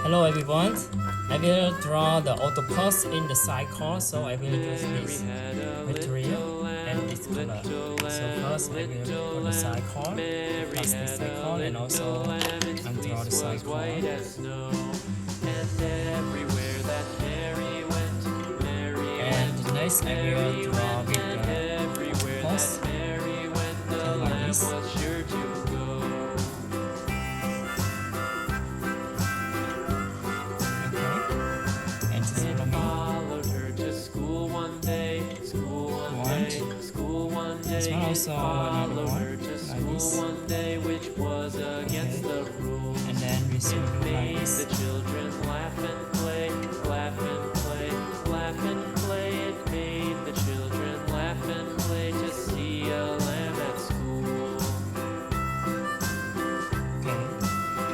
Hello everyone, I will draw the octopus in the sidecar, so I will use this material and this color. So first I will put the sidecar, plastic sidecar, and also draw the sidecar. And next I will draw with the octopus, like this. This one also another one, like this. Okay. And then we should do like this. The children laugh and play, laugh and play, laugh and play. It made the children laugh and play to see a lamb at school. Okay.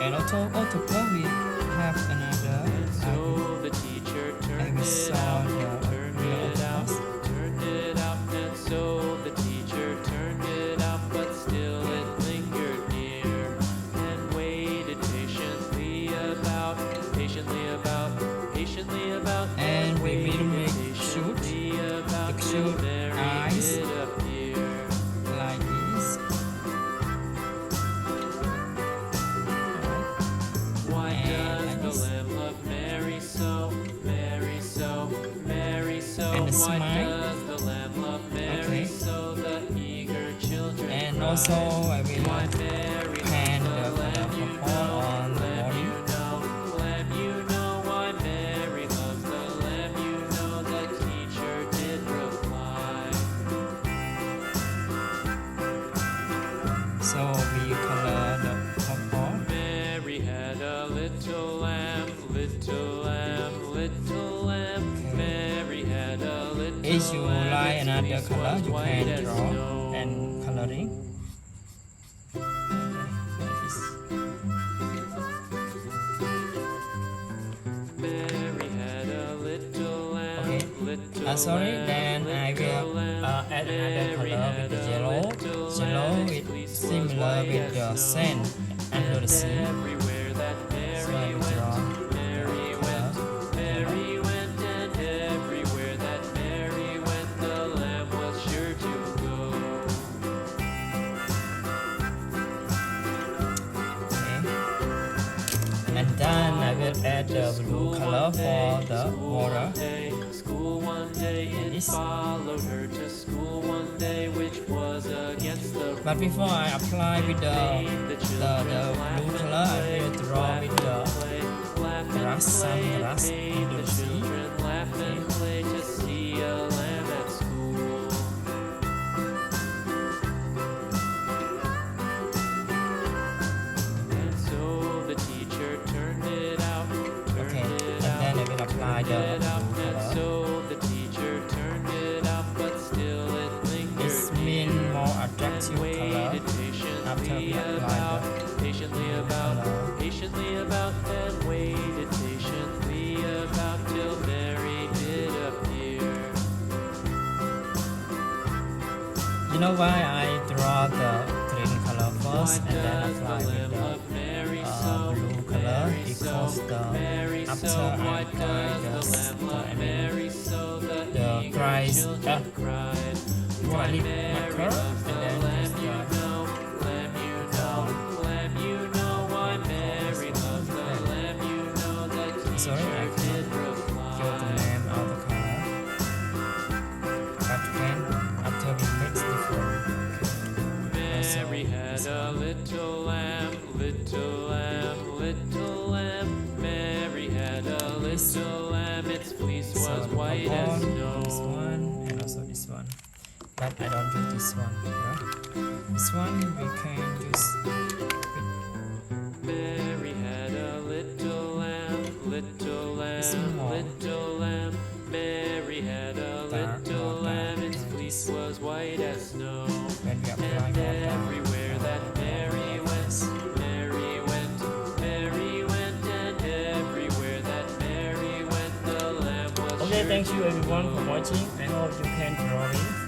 And also octopus we have another. And so the teacher turned it up, turned it up, turned it up, and so the teacher turned it up, but still it lingered near and waited patiently about, patiently about, patiently about. And we will make shoot the shoot eyes like this. Why does the lamb love Mary so, Mary so, Mary so? And the smile. And also I will pan the purple on the body. You know why Mary loves the lamb. You know the teacher did reply. So we color the purple. Mary had a little lamb, little lamb, little lamb. Okay. Mary had a little lamb. If you like another color, you can draw and coloring. Sorry, then I will add another color with the yellow. Yellow is similar with the sand under the sea. So I will draw the color. Mary went, and everywhere that Mary went, the lamb was sure to go. Okay. And then I will add the blue color for the water. Followed her to school one day, which was against the. But before I apply with the blue color, I will draw with the grass, some grass in the sea. Okay. To see a lamb at school. And so the teacher turned it out. Okay, and then I will apply the blue color. Attractive color after we apply the patiently about, patiently about, and waited patiently about till Mary did appear. You know why I draw the green color first and then apply with the blue color? Because after I apply the price marker, and then just sorry, I cannot draw the name of the color. After we mix different. Mary had a little lamb, little lamb, little lamb. Mary had a little lamb. Its fleece was white as snow. This one and also this one. But I don't use this one. Yeah? This one we can use. Mary had a little lamb, little lamb, little lamb. Mary had a little lamb. Its fleece was white as snow. When we apply and everywhere that Mary went, Mary went, Mary went, and everywhere that Mary went, the lamb was. Okay, thank you everyone for watching. I hope you can draw it.